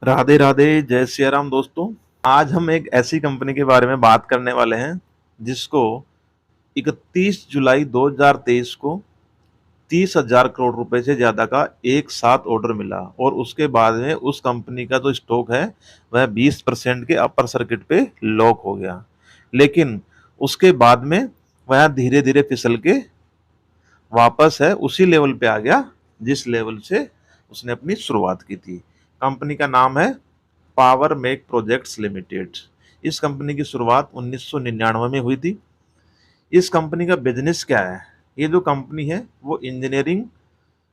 राधे राधे, जय सिया राम दोस्तों। आज हम एक ऐसी कंपनी के बारे में बात करने वाले हैं जिसको 31 जुलाई 2023 को 30,000 करोड़ रुपए से ज्यादा का एक साथ ऑर्डर मिला और उसके बाद में उस कंपनी का जो स्टॉक है वह 20% के अपर सर्किट पे लॉक हो गया। लेकिन उसके बाद में वह धीरे धीरे फिसल के वापस है उसी लेवल पे आ गया जिस लेवल से उसने अपनी शुरुआत की थी। कंपनी का नाम है पावर मेक प्रोजेक्ट्स लिमिटेड। इस कंपनी की शुरुआत 1999 में हुई थी। इस कंपनी का बिजनेस क्या है? ये जो कंपनी है वो इंजीनियरिंग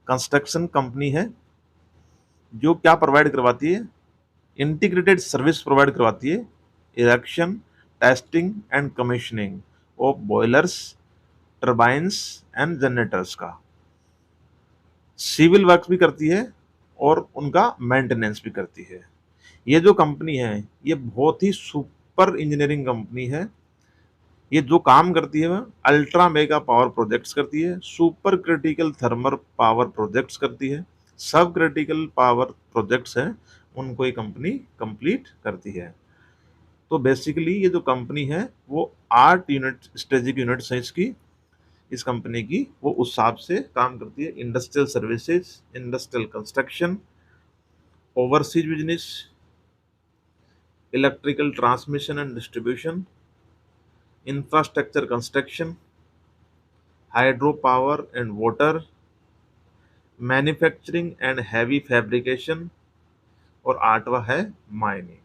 कंस्ट्रक्शन कंपनी है जो क्या प्रोवाइड करवाती है, इंटीग्रेटेड सर्विस प्रोवाइड करवाती है, erection, testing and commissioning of boilers, turbines and generators का। सिविल वर्क भी करती है और उनका मेंटेनेंस भी करती है। ये जो कंपनी है ये बहुत ही सुपर इंजीनियरिंग कंपनी है। ये जो काम करती है वह अल्ट्रा मेगा पावर प्रोजेक्ट्स करती है, super critical thermal power projects करती है, सब क्रिटिकल पावर प्रोजेक्ट्स हैं उनको ये कंपनी कंप्लीट करती है। तो बेसिकली ये जो कंपनी है वो 8 यूनिट स्ट्रेटेजिक यूनिट्स हैं इसकी। इस कंपनी की वो उस हिसाब से काम करती है। Industrial services, industrial construction, overseas business, electrical transmission and distribution, infrastructure construction, hydro power and water, manufacturing and heavy fabrication और आठवां है माइनिंग।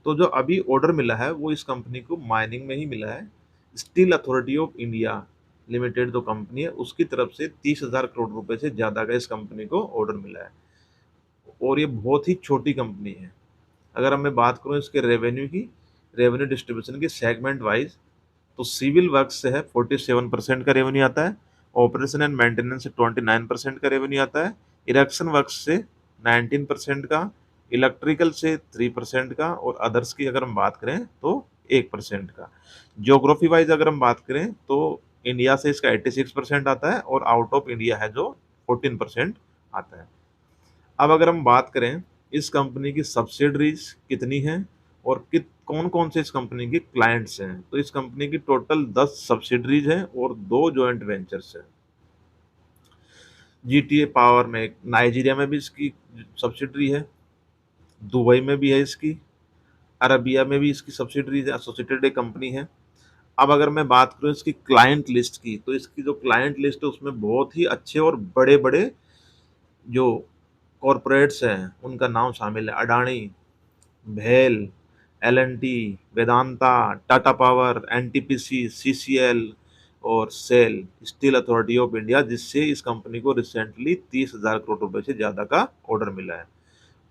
तो जो अभी ऑर्डर मिला है वो इस कंपनी को माइनिंग में ही मिला है। Steel authority of India limited जो कंपनी है उसकी तरफ से 30,000 करोड़ रुपए से ज़्यादा का इस कंपनी को ऑर्डर मिला है और ये बहुत ही छोटी कंपनी है। अगर मैं बात करूँ इसके रेवेन्यू की, रेवेन्यू डिस्ट्रीब्यूशन की सेगमेंट वाइज, तो सिविल वर्क से है 47% का रेवेन्यू आता है, ऑपरेशन एंड मेंटेनेंस से 29% का रेवेन्यू आता है, इरेक्शन वर्क से 19% का, इलेक्ट्रिकल से 3% का और अदर्स की अगर हम बात करें तो 1% का। ज्योग्राफी वाइज अगर हम बात करें तो इंडिया से इसका 86% आता है और आउट ऑफ इंडिया है जो 14% आता है। अब अगर हम बात करें इस कंपनी की सब्सिडरीज कितनी हैं और कित कौन कौन से इस कंपनी के क्लाइंट्स हैं, तो इस कंपनी की टोटल 10 सब्सिडरीज हैं और 2 जॉइंट वेंचर्स हैं। जीटीए पावर में नाइजीरिया में भी इसकी सब्सिडरी है, दुबई में भी है इसकी, अरबिया में भी इसकी सब्सिडरीज है, एसोसिएटेड एक कंपनी है। अब अगर मैं बात करूँ इसकी क्लाइंट लिस्ट की, तो इसकी जो क्लाइंट लिस्ट है उसमें बहुत ही अच्छे और बड़े बड़े जो कॉरपोरेट्स हैं उनका नाम शामिल है। अडानी, भेल, एल&टी, वेदांता, टाटा पावर, एनटीपीसी, सीसीएल और SAIL, steel authority of India, जिससे इस कंपनी को रिसेंटली 30,000 करोड़ रुपए से ज़्यादा का ऑर्डर मिला है।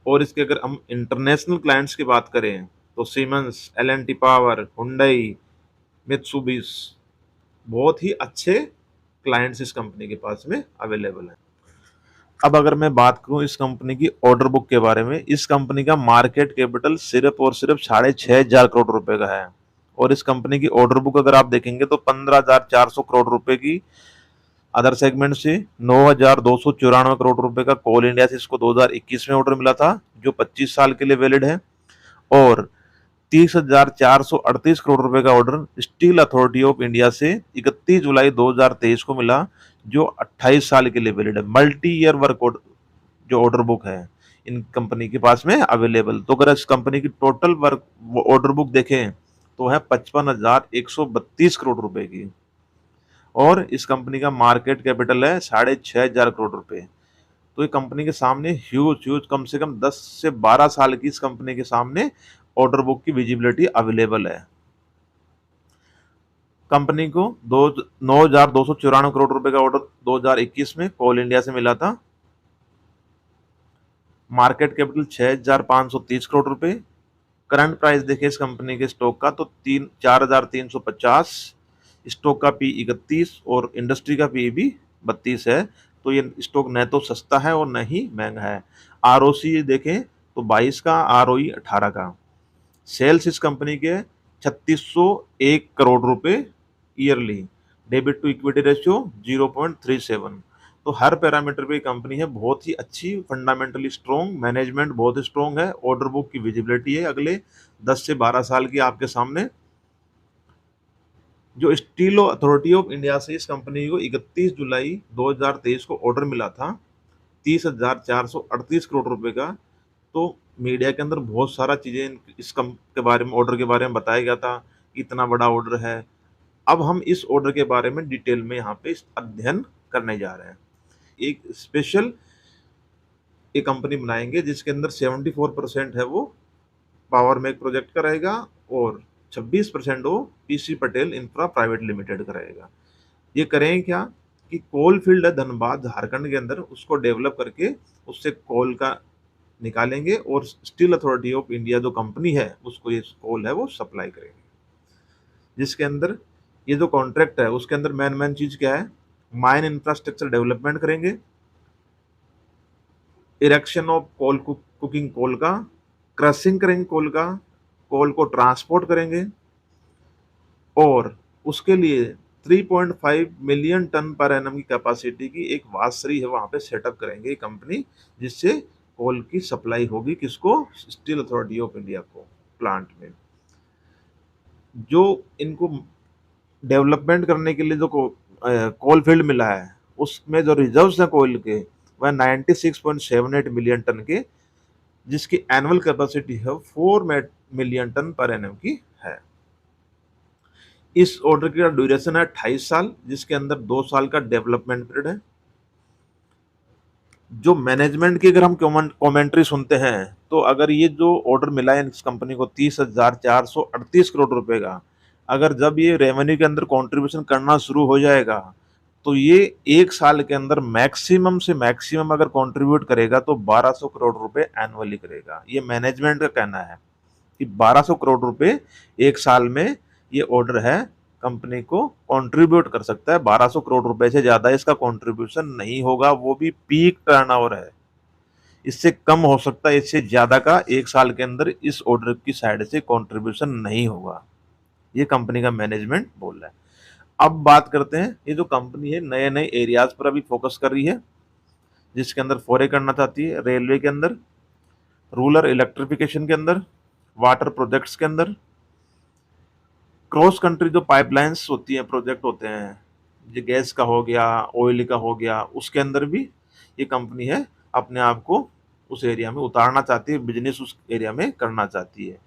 और इसके अगर हम इंटरनेशनल क्लाइंट्स की बात करें तो सीमेंस, एल&टी पावर, हुंडई, मित्सुबिश, बहुत ही अच्छे क्लाइंट्स इस कंपनी के पास में अवेलेबल हैं। अब अगर मैं बात करूं इस कंपनी की ऑर्डर बुक के बारे में, इस कंपनी का मार्केट कैपिटल सिर्फ और सिर्फ 6,500 करोड़ रुपए का है और इस कंपनी की ऑर्डर बुक अगर आप देखेंगे तो 15,400 करोड़ रुपए की अदर सेगमेंट से, 9,294 करोड़ रुपए का कोल इंडिया से इसको 2021 में ऑर्डर मिला था जो 25 साल के लिए वैलिड है, और 30,438 करोड़ रुपए का order steel authority of India से 31 जुलाई 2023 को मिला जो 28 साल के लिए वैलिड है। मल्टी ईयर वर्क जो ऑर्डर बुक है इन कंपनी के पास में अवेलेबल। तो अगर इस कंपनी की टोटल वर्क ऑर्डर बुक देखें तो है 55,132 करोड़ रुपए की और इस कंपनी का मार्केट कैपिटल है 6,500 करोड़ रुपए। तो ये कंपनी के सामने ह्यूज ह्यूज कम से कम 10 से 12 साल की इस कंपनी के सामने ऑर्डर बुक की विजिबिलिटी अवेलेबल है। कंपनी को 9,294 करोड़ रुपए का ऑर्डर 2021 में कोल इंडिया से मिला था। मार्केट कैपिटल 6,530 करोड़ रुपए। करंट प्राइस देखें इस कंपनी के स्टॉक का तो 4,350, स्टॉक का पी 31 और इंडस्ट्री का पी भी 32 है। तो ये स्टॉक न तो सस्ता है और न ही महंगा है। आरओसी देखें तो 22 का, आरओई 18 का। सेल्स इस कंपनी के 3,601 करोड़ रुपए yearly. Debit to equity ratio 0.37। तो हर पैरामीटर पे कंपनी है बहुत ही अच्छी, फंडामेंटली स्ट्रॉन्ग, मैनेजमेंट बहुत ही स्ट्रॉन्ग है, ऑर्डर बुक की विजिबिलिटी है अगले 10 से 12 साल की आपके सामने। जो स्टील अथॉरिटी ऑफ इंडिया से इस कंपनी को 31 जुलाई 2023 को ऑर्डर मिला था 30,438 करोड़ रुपए का। तो मीडिया के अंदर बहुत सारा चीजें इस कम के बारे में, ऑर्डर के बारे में बताया गया था कि इतना बड़ा ऑर्डर है। अब हम इस ऑर्डर के बारे में डिटेल में यहाँ पे अध्ययन करने जा रहे हैं। एक स्पेशल एक कंपनी बनाएंगे जिसके अंदर 74% है वो पावर मेक प्रोजेक्ट का रहेगा और 26% वो PC Patel infra private limited का रहेगा। ये करेंगे क्या कि कोल फील्ड है धनबाद झारखंड के अंदर, उसको डेवलप करके उससे कोल का निकालेंगे और स्टील अथॉरिटी ऑफ इंडिया जो कंपनी है उसको ये कोल है वो सप्लाई करेंगे। जिसके अंदर ये जो कॉन्ट्रैक्ट है उसके अंदर मेन चीज क्या है, माइन इंफ्रास्ट्रक्चर डेवलपमेंट करेंगे, erection of coal cooking coal का, क्रशिंग करेंगे कोल को ट्रांसपोर्ट करेंगे और उसके लिए 3.5 मिलियन टन पर एनम की कैपेसिटी की एक वासरी है वहां पे सेटअप करेंगे कंपनी, जिससे कोल की सप्लाई होगी किसको, स्टील अथॉरिटी ऑफ इंडिया को प्लांट में। जो इनको डेवलपमेंट करने के लिए जो कोल फील्ड मिला है उसमें जो रिजर्व्स हैं कोल के वह 96.78 मिलियन टन के, जिसकी एनुअल कैपेसिटी है 4 मिलियन टन पर एनम की है। इस ऑर्डर की ड्यूरेशन है 28 साल, जिसके अंदर 2 साल का डेवलपमेंट पीरियड है। जो मैनेजमेंट की अगर हम कमेंट्री सुनते हैं तो अगर ये जो ऑर्डर मिला है इस कंपनी को 30,438 करोड़ रुपए का, अगर जब ये रेवेन्यू के अंदर कंट्रीब्यूशन करना शुरू हो जाएगा तो ये 1 साल के अंदर मैक्सिमम से मैक्सिमम अगर कंट्रीब्यूट करेगा तो 1200 करोड़ रुपए एनुअली करेगा। ये मैनेजमेंट का कहना है कि 1200 करोड़ रुपए 1 साल में ये ऑर्डर है कंपनी को कंट्रीब्यूट कर सकता है। 1200 करोड़ रुपए से ज्यादा इसका कंट्रीब्यूशन नहीं होगा, वो भी पीक टर्नओवर है। इससे कम हो सकता है, इससे ज्यादा का 1 साल के अंदर इस ऑर्डर की साइड से कंट्रीब्यूशन नहीं होगा, ये कंपनी का मैनेजमेंट बोल रहा है। अब बात करते हैं, ये जो कंपनी है नए नए एरियाज पर अभी फोकस कर रही है, जिसके अंदर फोरे करना चाहती है, रेलवे के अंदर, रूरल इलेक्ट्रिफिकेशन के अंदर, वाटर प्रोजेक्ट्स के अंदर, क्रॉस कंट्री जो पाइपलाइंस होती हैं, प्रोजेक्ट होते हैं, जो गैस का हो गया, ऑयल का हो गया, उसके अंदर भी ये कंपनी है अपने आप को उस एरिया में उतारना चाहती है, बिजनेस उस एरिया में करना चाहती है।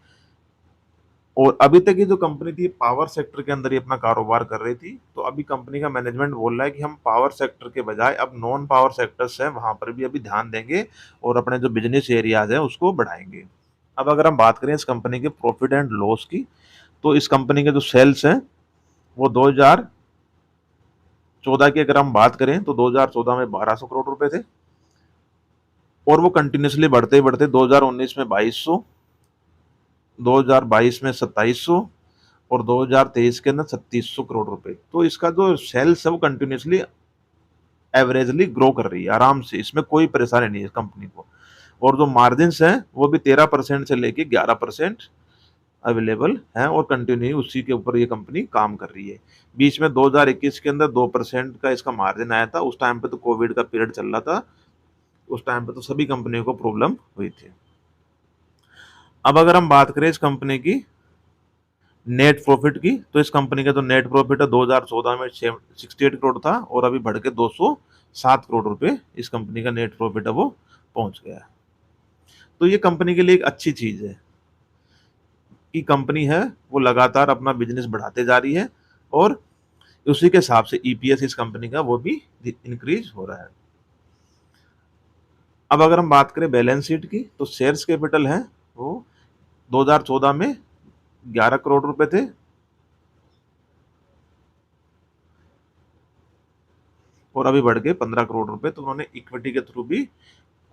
और अभी तक ये जो कंपनी थी पावर सेक्टर के अंदर ही अपना कारोबार कर रही थी, तो अभी कंपनी का मैनेजमेंट बोल रहा है कि हम पावर सेक्टर के बजाय अब नॉन पावर सेक्टर्स हैं वहां पर भी अभी ध्यान देंगे और अपने जो बिजनेस एरियाज हैं उसको बढ़ाएंगे। अब अगर हम बात करें इस कंपनी के प्रॉफिट एंड लॉस की, तो इस कंपनी के जो सेल्स हैं वो 2014 की अगर हम बात करें तो 2014 में 1200 करोड़ रुपए थे और वो कंटिन्यूसली बढ़ते बढ़ते 2019 में 2200, 2022 में 2700 और 2023 के अंदर 3600 करोड़ रुपए। तो इसका जो सेल्स है वो कंटिन्यूसली एवरेजली ग्रो कर रही है आराम से, इसमें कोई परेशानी नहीं है कंपनी को। और जो मार्जिन हैं वो भी 13% से लेके 11% अवेलेबल है और कंटिन्यू उसी के ऊपर ये कंपनी काम कर रही है। बीच में 2021 के अंदर 2% का इसका मार्जिन आया था, उस टाइम पे तो कोविड का पीरियड चल रहा था, उस टाइम पे तो सभी कंपनियों को प्रॉब्लम हुई थी। अब अगर हम बात करें इस कंपनी की नेट प्रॉफिट की, तो इस कंपनी का जो नेट प्रॉफिट है 2014 में 68 करोड़ था और अभी बढ़ के 207 करोड़ रुपए इस कंपनी का नेट प्रॉफिट है वो पहुंच गया है। तो ये कंपनी के लिए एक अच्छी चीज है कि कंपनी है वो लगातार अपना बिजनेस बढ़ाते जा रही है और उसी के हिसाब से ईपीएस इस कंपनी का वो भी इंक्रीज हो रहा है। अब अगर हम बात करें बैलेंस शीट की, तो शेयर्स कैपिटल है वो 2014 में 11 करोड़ रुपए थे और अभी बढ़ के 15 करोड़ रुपए, तो उन्होंने इक्विटी के थ्रू भी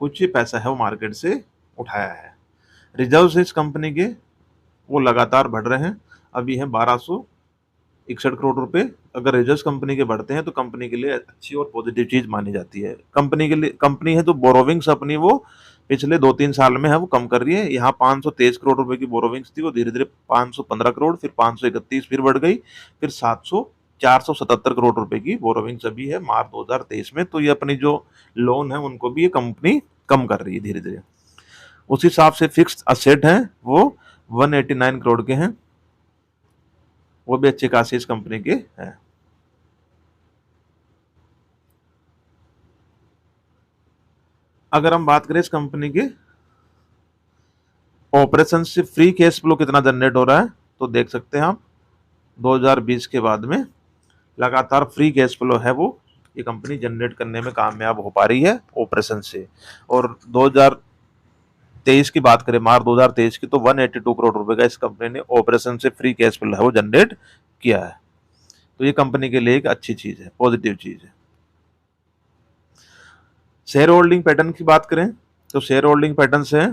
कुछ पैसा है वो मार्केट से उठाया है। रिजर्व्स इस कंपनी के वो लगातार बढ़ रहे हैं, अभी है 1261 करोड़ रुपए। अगर रिजर्व्स कंपनी के बढ़ते हैं तो कंपनी के लिए अच्छी और पॉजिटिव चीज मानी जाती है। कंपनी के लिए कंपनी है जो बोरोविंग्स अपनी वो पिछले 2-3 साल में है वो कम कर रही है। यहाँ 523 करोड़ रुपए की बोरोविंग्स थी, वो धीरे धीरे 515 करोड़, फिर 531, फिर बढ़ गई, फिर 700 477 करोड़ रुपए की बोरोविंग्स अभी है मार्च 2023 में। तो ये अपनी जो लोन है उनको भी ये कंपनी कम कर रही है धीरे धीरे। उस हिसाब से फिक्स्ड असेट हैं वो 189 करोड़ के हैं, वो भी अच्छे खासे इस कंपनी के हैं। अगर हम बात करें इस कंपनी के ऑपरेशन से फ्री कैश फ्लो कितना जनरेट हो रहा है, तो देख सकते हैं आप 2020 के बाद में लगातार फ्री कैश फ्लो है वो ये कंपनी जनरेट करने में कामयाब हो पा रही है ऑपरेशन से। और 2023 की बात करें, मार्च 2023 की, तो 182 करोड़ रुपए का इस कंपनी ने ऑपरेशन से फ्री कैश फ्लो है वो जनरेट किया है। तो ये कंपनी के लिए एक अच्छी चीज है, पॉजिटिव चीज है। शेयर होल्डिंग पैटर्न की बात करें तो शेयर होल्डिंग पैटर्न से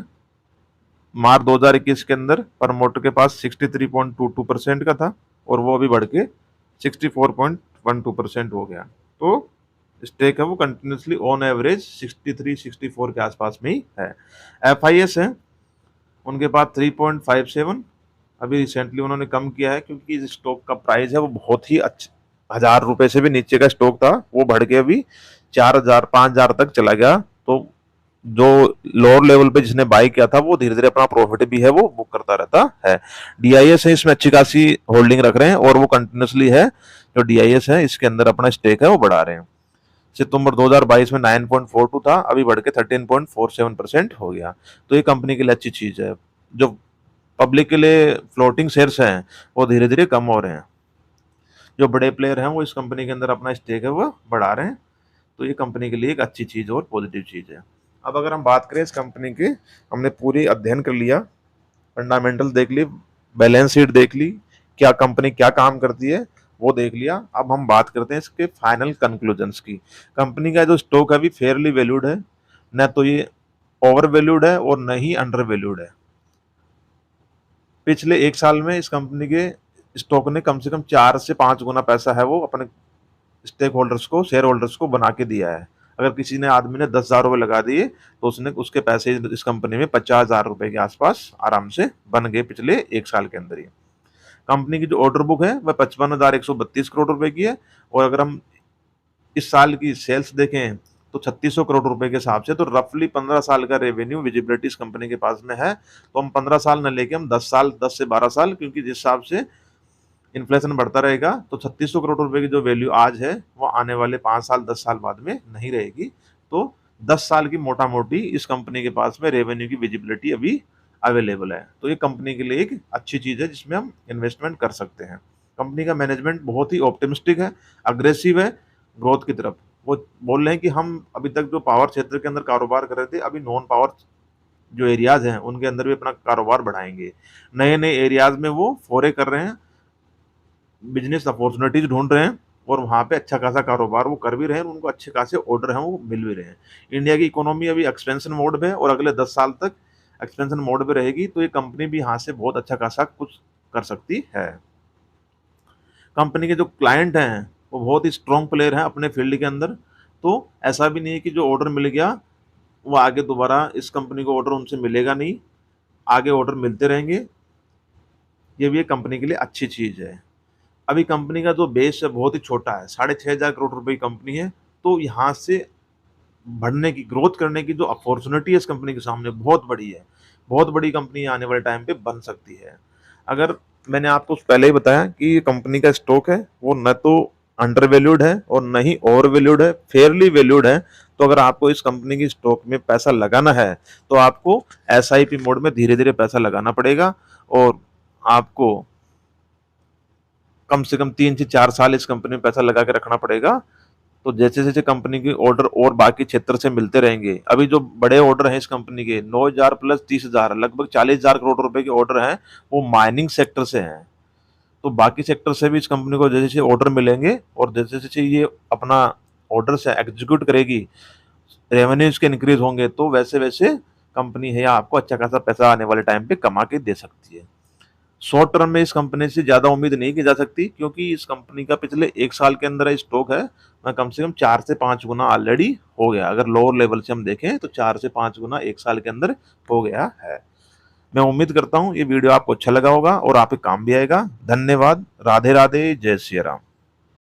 मार्च 2021 के अंदर प्रमोटर के पास 63.22% का था और वो अभी बढ़ के 64.12% हो गया। तो स्टेक है वो कंटिन्यूसली ऑन एवरेज 63-64 के आसपास में ही है। FIS है उनके पास 3.57, अभी रिसेंटली उन्होंने कम किया है क्योंकि इस स्टॉक का प्राइस है वो बहुत ही अच्छा, 1000 रुपए से भी नीचे का स्टॉक था, वो बढ़ के अभी 4000 5000 तक चला गया। तो जो लोअर लेवल पे जिसने बाई किया था वो धीरे धीरे अपना प्रॉफिट भी है वो बुक करता रहता है। DIS है इसमें अच्छी खासी होल्डिंग रख रहे हैं और वो कंटिन्यूसली है जो DIS है इसके अंदर अपना स्टेक है वो बढ़ा रहे हैं। सितंबर 2022 में 9.42 था, अभी बढ़ के 13.47% हो गया। तो ये कंपनी के लिए अच्छी चीज है। जो पब्लिक के लिए फ्लोटिंग शेयर्स हैं वो धीरे धीरे कम हो रहे हैं, जो बड़े प्लेयर हैं वो इस कंपनी के अंदर अपना स्टेक है वो बढ़ा रहे हैं। तो ये कंपनी के लिए एक अच्छी चीज और पॉजिटिव चीज है। अब अगर हम बात करें इस कंपनी की, हमने पूरी अध्ययन कर लिया, फंडामेंटल देख ली, बैलेंस शीट देख ली, क्या कंपनी क्या काम करती है वो देख लिया। अब हम बात करते हैं इसके फाइनल कंक्लूजन्स की। कंपनी का जो स्टॉक है अभी फेयरली वैल्यूड है, न तो ये ओवर वैल्यूड है और न ही अंडर वैल्यूड है। पिछले एक साल में इस कंपनी के स्टॉक ने कम से कम 4 से 5 गुना पैसा है वो अपने स्टेक होल्डर्स को, शेयर होल्डर्स को बना के दिया है। अगर किसी ने आदमी ने 10,000 रुपए लगा दिए तो उसने उसके पैसे इस कंपनी में 50,000 रुपए के आसपास आराम से बन गए पिछले एक साल के अंदर ही। कंपनी की जो ऑर्डर बुक है वह 55,132 करोड़ रुपए की है और अगर हम इस साल की सेल्स देखें तो 3600 करोड़ रुपए के हिसाब से, तो रफली 15 साल का रेवेन्यू विजिबिलिटी इस कंपनी के पास में है। तो हम 15 साल न लेके हम 10 साल, 10 से 12 साल, क्योंकि जिस हिसाब से इन्फ्लेशन बढ़ता रहेगा तो 3600 करोड़ रुपए की जो वैल्यू आज है वो आने वाले 5 साल 10 साल बाद में नहीं रहेगी। तो 10 साल की मोटा मोटी इस कंपनी के पास में रेवेन्यू की विजिबिलिटी अभी अवेलेबल है। तो ये कंपनी के लिए एक अच्छी चीज है जिसमें हम इन्वेस्टमेंट कर सकते हैं। कंपनी का मैनेजमेंट बहुत ही ऑप्टिमिस्टिक है, अग्रेसिव है ग्रोथ की तरफ। वो बोल रहे हैं कि हम अभी तक जो पावर क्षेत्र के अंदर कारोबार कर रहे थे, अभी नॉन पावर जो एरियाज हैं उनके अंदर भी अपना कारोबार बढ़ाएंगे। नए नए एरियाज में वो फोरे कर रहे हैं, बिजनेस अपॉर्चुनिटीज ढूंढ रहे हैं और वहाँ पे अच्छा खासा कारोबार वो कर भी रहे हैं, उनको अच्छे खासे ऑर्डर हैं वो मिल भी रहे हैं। इंडिया की इकोनॉमी अभी एक्सपेंशन मोड में और अगले 10 साल तक एक्सपेंशन मोड में रहेगी। तो ये कंपनी भी यहाँ से बहुत अच्छा खासा कुछ कर सकती है। कंपनी के जो क्लाइंट हैं वो बहुत ही स्ट्रॉन्ग प्लेयर हैं अपने फील्ड के अंदर। तो ऐसा भी नहीं है कि जो ऑर्डर मिल गया वो आगे दोबारा इस कंपनी को ऑर्डर उनसे मिलेगा नहीं, आगे ऑर्डर मिलते रहेंगे। ये भी एक कंपनी के लिए अच्छी चीज़ है। अभी कंपनी का जो बेस है बहुत ही छोटा है, 6,500 करोड़ रुपए की कंपनी है। तो यहाँ से बढ़ने की, ग्रोथ करने की जो अपॉर्चुनिटी है इस कंपनी के सामने बहुत बड़ी है। बहुत बड़ी कंपनी आने वाले टाइम पे बन सकती है। अगर मैंने आपको पहले ही बताया कि ये कंपनी का स्टॉक है वो न तो अंडर वैल्यूड है और न ही ओवर वैल्यूड है, फेयरली वैल्यूड है। तो अगर आपको इस कंपनी की स्टॉक में पैसा लगाना है तो आपको SIP मोड में धीरे धीरे पैसा लगाना पड़ेगा और आपको कम से कम 3 से 4 साल इस कंपनी में पैसा लगा के रखना पड़ेगा। तो जैसे जैसे कंपनी के ऑर्डर और बाकी क्षेत्र से मिलते रहेंगे, अभी जो बड़े ऑर्डर हैं इस कंपनी के 9,000 प्लस 30,000, लगभग 40,000 करोड़ रुपए के ऑर्डर हैं वो माइनिंग सेक्टर से हैं। तो बाकी सेक्टर से भी इस कंपनी को जैसे जैसे ऑर्डर मिलेंगे और जैसे जैसे ये अपना ऑर्डर से एग्जीक्यूट करेगी, रेवेन्यूज के इंक्रीज होंगे, तो वैसे वैसे कंपनी है आपको अच्छा खासा पैसा आने वाले टाइम पे कमा के दे सकती है। शॉर्ट टर्म में इस कंपनी से ज्यादा उम्मीद नहीं की जा सकती क्योंकि इस कंपनी का पिछले एक साल के अंदर स्टॉक है वह कम से कम 4 से 5 गुना ऑलरेडी हो गया। अगर लोअर लेवल से हम देखें तो 4 से 5 गुना एक साल के अंदर हो गया है। मैं उम्मीद करता हूँ ये वीडियो आपको अच्छा लगा होगा और आपके काम भी आएगा। धन्यवाद। राधे राधे। जय श्री राम।